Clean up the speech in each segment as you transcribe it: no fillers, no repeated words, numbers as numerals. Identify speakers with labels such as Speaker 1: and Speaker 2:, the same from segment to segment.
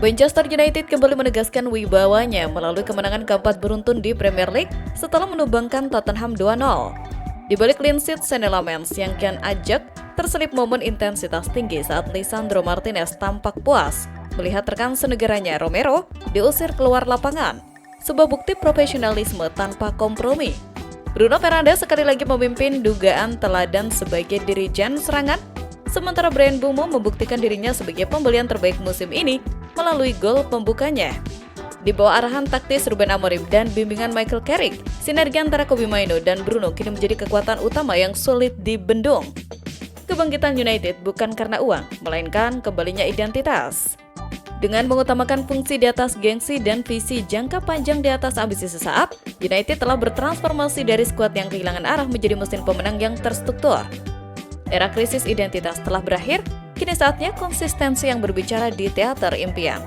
Speaker 1: Manchester United kembali menegaskan wibawanya melalui kemenangan keempat beruntun di Premier League setelah menumbangkan Tottenham 2-0. Di balik clean sheet Senne Lammens yang kian ajak, terselip momen intensitas tinggi saat Lisandro Martinez tampak puas melihat rekan senegaranya Romero diusir keluar lapangan. Sebuah bukti profesionalisme tanpa kompromi. Bruno Fernandes sekali lagi memimpin dugaan teladan sebagai dirijen serangan, sementara Bryan Mbeumo membuktikan dirinya sebagai pembelian terbaik musim ini melalui gol pembukanya. Di bawah arahan taktis Ruben Amorim dan bimbingan Michael Carrick, sinergi antara Kobbie Mainoo dan Bruno kini menjadi kekuatan utama yang sulit dibendung. Kebangkitan United bukan karena uang, melainkan kembalinya identitas. Dengan mengutamakan fungsi di atas gengsi dan visi jangka panjang di atas ambisi sesaat, United telah bertransformasi dari skuad yang kehilangan arah menjadi mesin pemenang yang terstruktur. Era krisis identitas telah berakhir, kini saatnya konsistensi yang berbicara di teater impian.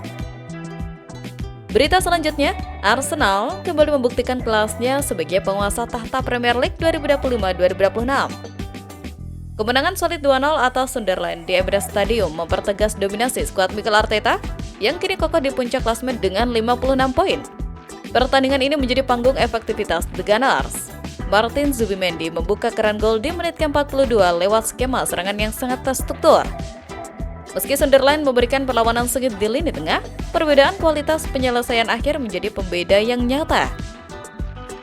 Speaker 1: Berita selanjutnya, Arsenal kembali membuktikan kelasnya sebagai penguasa tahta Premier League 2025-2026. Kemenangan solid 2-0 atas Sunderland di Emirates Stadium mempertegas dominasi skuad Mikel Arteta yang kini kokoh di puncak klasemen dengan 56 poin. Pertandingan ini menjadi panggung efektivitas The Gunners. Martin Zubimendi membuka keran gol di menit ke-42 lewat skema serangan yang sangat terstruktur. Meski Sunderland memberikan perlawanan sengit di lini tengah, perbedaan kualitas penyelesaian akhir menjadi pembeda yang nyata.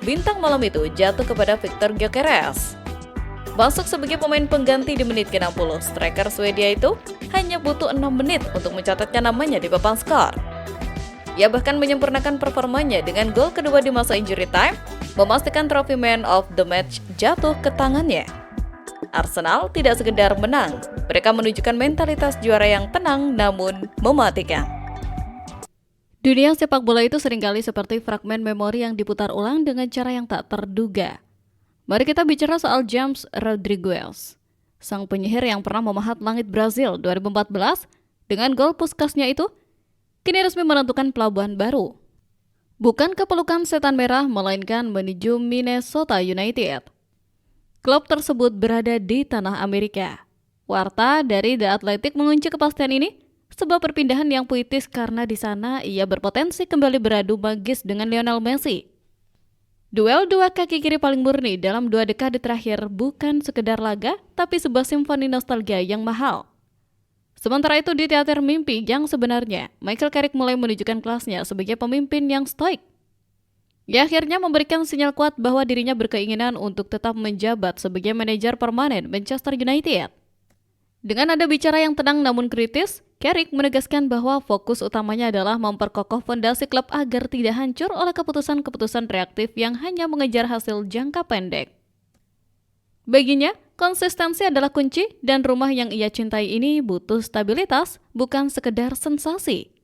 Speaker 1: Bintang malam itu jatuh kepada Victor Gyökeres. Masuk sebagai pemain pengganti di menit ke-60, striker Swedia itu hanya butuh 6 menit untuk mencatatkan namanya di papan skor. Ia bahkan menyempurnakan performanya dengan gol kedua di masa injury time, memastikan trofi Man of the Match jatuh ke tangannya. Arsenal tidak sekedar menang, mereka menunjukkan mentalitas juara yang tenang namun mematikan. Dunia sepak bola itu seringkali seperti fragmen memori yang diputar ulang dengan cara yang tak terduga. Mari kita bicara soal James Rodriguez, sang penyihir yang pernah memahat langit Brazil 2014 dengan gol puskasnya itu, kini resmi menentukan pelabuhan baru. Bukan ke pelukan setan merah, melainkan menuju Minnesota United. Klub tersebut berada di tanah Amerika. Warta dari The Athletic mengunci kepastian ini, sebuah perpindahan yang puitis karena di sana ia berpotensi kembali beradu magis dengan Lionel Messi. Duel dua kaki kiri paling murni dalam 2 dekade terakhir bukan sekedar laga, tapi sebuah simfoni nostalgia yang mahal. Sementara itu di teater mimpi yang sebenarnya, Michael Carrick mulai menunjukkan kelasnya sebagai pemimpin yang stoik. Ia akhirnya memberikan sinyal kuat bahwa dirinya berkeinginan untuk tetap menjabat sebagai manajer permanen Manchester United. Dengan nada bicara yang tenang namun kritis, Carrick menegaskan bahwa fokus utamanya adalah memperkokoh fondasi klub agar tidak hancur oleh keputusan-keputusan reaktif yang hanya mengejar hasil jangka pendek. Baginya, konsistensi adalah kunci dan rumah yang ia cintai ini butuh stabilitas, bukan sekedar sensasi.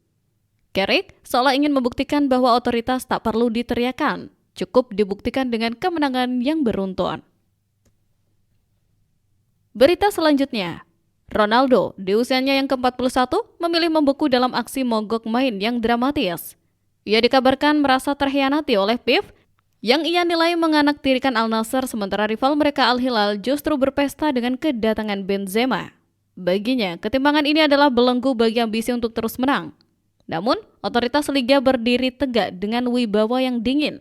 Speaker 1: Carrick seolah ingin membuktikan bahwa otoritas tak perlu diteriakan, cukup dibuktikan dengan kemenangan yang beruntun. Berita selanjutnya, Ronaldo di usianya yang ke-41 memilih membeku dalam aksi mogok main yang dramatis. Ia dikabarkan merasa terhianati oleh PIF yang ia nilai menganaktirikan Al Nassr, sementara rival mereka Al Hilal justru berpesta dengan kedatangan Benzema. Baginya, ketimpangan ini adalah belenggu bagi ambisi untuk terus menang. Namun, otoritas liga berdiri tegak dengan wibawa yang dingin.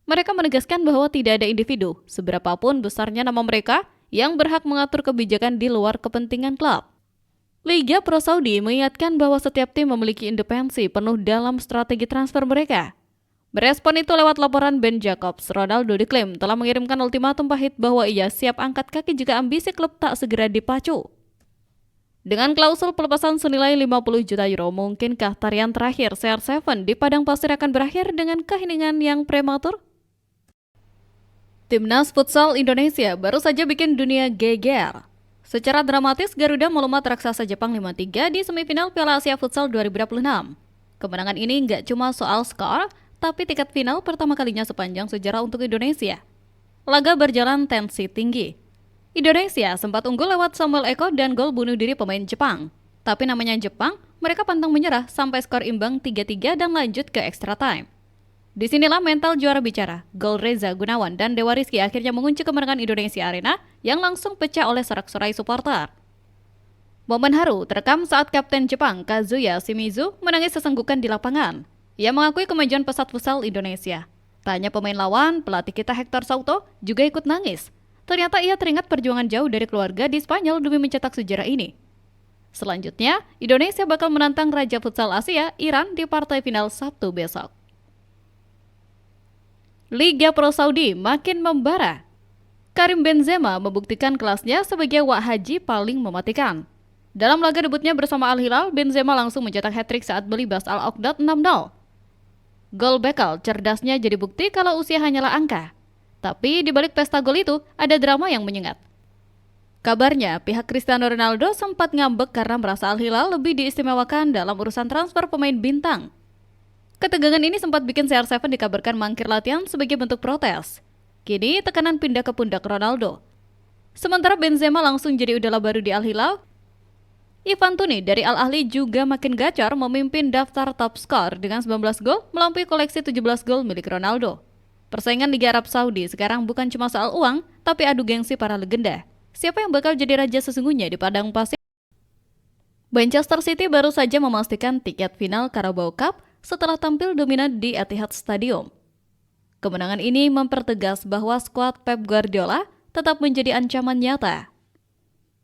Speaker 1: Mereka menegaskan bahwa tidak ada individu, seberapapun besarnya nama mereka, yang berhak mengatur kebijakan di luar kepentingan klub. Liga Pro Saudi mengingatkan bahwa setiap tim memiliki independensi penuh dalam strategi transfer mereka. Merespon itu lewat laporan Ben Jacobs, Ronaldo diklaim telah mengirimkan ultimatum pahit bahwa ia siap angkat kaki jika ambisi klub tak segera dipacu. Dengan klausul pelepasan senilai 50 juta euro, mungkinkah tarian terakhir CR7 di padang pasir akan berakhir dengan keheningan yang prematur? Timnas Futsal Indonesia baru saja bikin dunia geger. Secara dramatis, Garuda melumat raksasa Jepang 5-3 di semifinal Piala Asia Futsal 2026. Kemenangan ini nggak cuma soal skor, tapi tiket final pertama kalinya sepanjang sejarah untuk Indonesia. Laga berjalan tensi tinggi. Indonesia sempat unggul lewat Samuel Eko dan gol bunuh diri pemain Jepang. Tapi namanya Jepang, mereka pantang menyerah sampai skor imbang 3-3 dan lanjut ke extra time. Disinilah mental juara bicara. Gol Reza Gunawan dan Dewa Rizky akhirnya mengunci kemenangan Indonesia Arena yang langsung pecah oleh sorak-sorai supporter. Momen haru terekam saat Kapten Jepang Kazuya Shimizu menangis sesenggukan di lapangan. Ia mengakui kemajuan pesat futsal Indonesia. Tak hanya pemain lawan, pelatih kita Hector Souto juga ikut nangis. Ternyata ia teringat perjuangan jauh dari keluarga di Spanyol demi mencetak sejarah ini. Selanjutnya, Indonesia bakal menantang Raja Futsal Asia, Iran, di partai final Sabtu besok. Liga Pro Saudi makin membara. Karim Benzema membuktikan kelasnya sebagai wak haji paling mematikan. Dalam laga debutnya bersama Al Hilal, Benzema langsung mencetak hat-trick saat melibas Al Oqdad 6-0. Gol Bekal cerdasnya jadi bukti kalau usia hanyalah angka. Tapi di balik pesta gol itu, ada drama yang menyengat. Kabarnya, pihak Cristiano Ronaldo sempat ngambek karena merasa Al Hilal lebih diistimewakan dalam urusan transfer pemain bintang. Ketegangan ini sempat bikin CR7 dikabarkan mangkir latihan sebagai bentuk protes. Kini tekanan pindah ke pundak Ronaldo. Sementara Benzema langsung jadi idola baru di Al Hilal, Ivan Toney dari Al Ahly juga makin gacor memimpin daftar top skor dengan 19 gol melampaui koleksi 17 gol milik Ronaldo. Persaingan Liga Arab Saudi sekarang bukan cuma soal uang, tapi adu gengsi para legenda. Siapa yang bakal jadi raja sesungguhnya di padang pasir? Manchester City baru saja memastikan tiket final Carabao Cup setelah tampil dominan di Etihad Stadium. Kemenangan ini mempertegas bahwa skuad Pep Guardiola tetap menjadi ancaman nyata.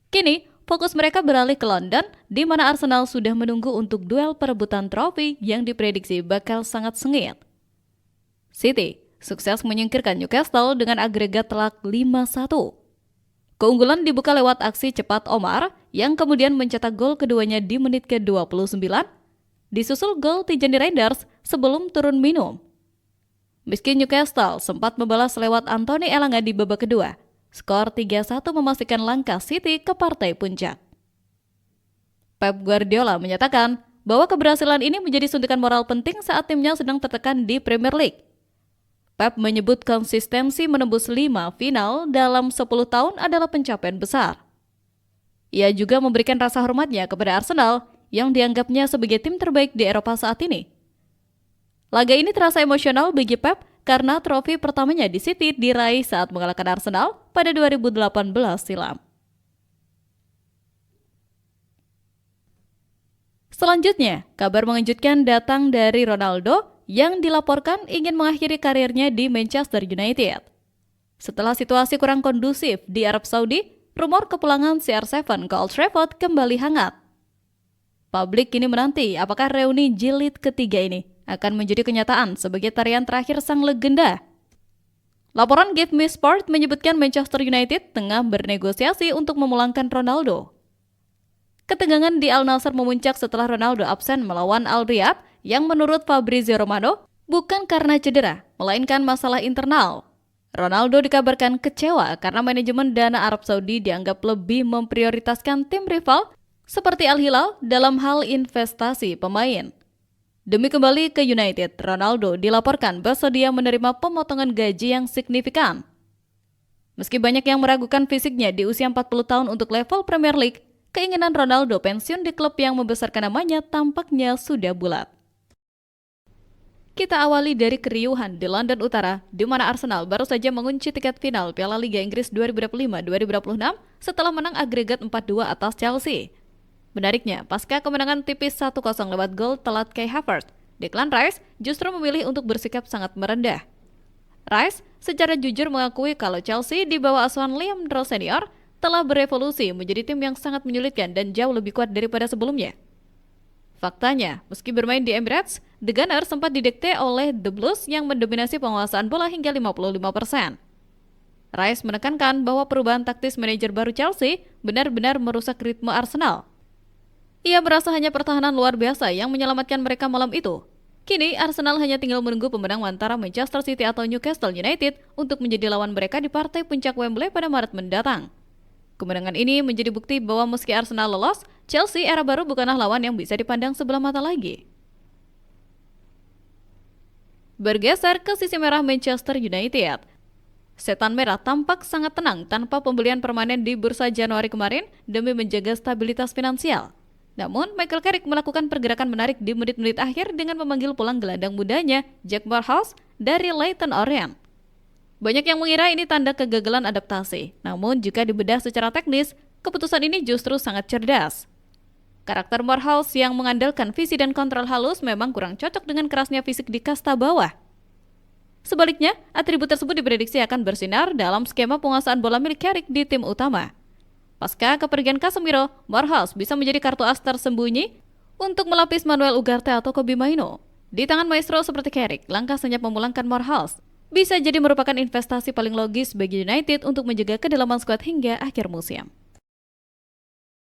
Speaker 1: Kini, fokus mereka beralih ke London, di mana Arsenal sudah menunggu untuk duel perebutan trofi yang diprediksi bakal sangat sengit. City sukses menyingkirkan Newcastle dengan agregat telak 5-1. Keunggulan dibuka lewat aksi cepat Omar yang kemudian mencetak gol keduanya di menit ke-29, disusul gol Tijani Reinders sebelum turun minum. Meski Newcastle sempat membalas lewat Anthony Elanga di babak kedua, skor 3-1 memastikan langkah City ke partai puncak. Pep Guardiola menyatakan bahwa keberhasilan ini menjadi suntikan moral penting saat timnya sedang tertekan di Premier League. Pep menyebut konsistensi menembus 5 final dalam 10 tahun adalah pencapaian besar. Ia juga memberikan rasa hormatnya kepada Arsenal yang dianggapnya sebagai tim terbaik di Eropa saat ini. Laga ini terasa emosional bagi Pep karena trofi pertamanya di City diraih saat mengalahkan Arsenal pada 2018 silam. Selanjutnya, kabar mengejutkan datang dari Ronaldo yang dilaporkan ingin mengakhiri karirnya di Manchester United. Setelah situasi kurang kondusif di Arab Saudi, rumor kepulangan CR7 ke Old Trafford kembali hangat. Publik kini menanti apakah reuni jilid ketiga ini akan menjadi kenyataan sebagai tarian terakhir sang legenda. Laporan Give Me Sport menyebutkan Manchester United tengah bernegosiasi untuk memulangkan Ronaldo. Ketegangan di Al Nassr memuncak setelah Ronaldo absen melawan Al Riyadh yang menurut Fabrizio Romano bukan karena cedera, melainkan masalah internal. Ronaldo dikabarkan kecewa karena manajemen dana Arab Saudi dianggap lebih memprioritaskan tim rival seperti Al Hilal dalam hal investasi pemain. Demi kembali ke United, Ronaldo dilaporkan bersedia menerima pemotongan gaji yang signifikan. Meski banyak yang meragukan fisiknya di usia 40 tahun untuk level Premier League, keinginan Ronaldo pensiun di klub yang membesarkan namanya tampaknya sudah bulat. Kita awali dari keriuhan di London Utara, di mana Arsenal baru saja mengunci tiket final Piala Liga Inggris 2025-2026 setelah menang agregat 4-2 atas Chelsea. Menariknya, pasca kemenangan tipis 1-0 lewat gol telat Kai Havertz, Declan Rice justru memilih untuk bersikap sangat merendah. Rice secara jujur mengakui kalau Chelsea di bawah asuhan Liam Delap Senior telah berevolusi menjadi tim yang sangat menyulitkan dan jauh lebih kuat daripada sebelumnya. Faktanya, meski bermain di Emirates, The Gunners sempat didikte oleh The Blues yang mendominasi penguasaan bola hingga 55%. Rice menekankan bahwa perubahan taktis manajer baru Chelsea benar-benar merusak ritme Arsenal. Ia merasa hanya pertahanan luar biasa yang menyelamatkan mereka malam itu. Kini, Arsenal hanya tinggal menunggu pemenang antara Manchester City atau Newcastle United untuk menjadi lawan mereka di partai puncak Wembley pada Maret mendatang. Kemenangan ini menjadi bukti bahwa meski Arsenal lolos, Chelsea era baru bukanlah lawan yang bisa dipandang sebelah mata lagi. Bergeser ke sisi merah Manchester United. Setan Merah tampak sangat tenang tanpa pembelian permanen di bursa Januari kemarin demi menjaga stabilitas finansial. Namun, Michael Carrick melakukan pergerakan menarik di menit-menit akhir dengan memanggil pulang gelandang mudanya Jack Morehouse dari Leyton Orient. Banyak yang mengira ini tanda kegagalan adaptasi, namun jika dibedah secara teknis, keputusan ini justru sangat cerdas. Karakter Morehouse yang mengandalkan visi dan kontrol halus memang kurang cocok dengan kerasnya fisik di kasta bawah. Sebaliknya, atribut tersebut diprediksi akan bersinar dalam skema penguasaan bola milik Carrick di tim utama. Pasca kepergian Casemiro, Morehouse bisa menjadi kartu as tersembunyi untuk melapis Manuel Ugarte atau Kobbie Mainoo. Di tangan maestro seperti Carrick, langkah senyap memulangkan Morehouse bisa jadi merupakan investasi paling logis bagi United untuk menjaga kedalaman skuad hingga akhir musim.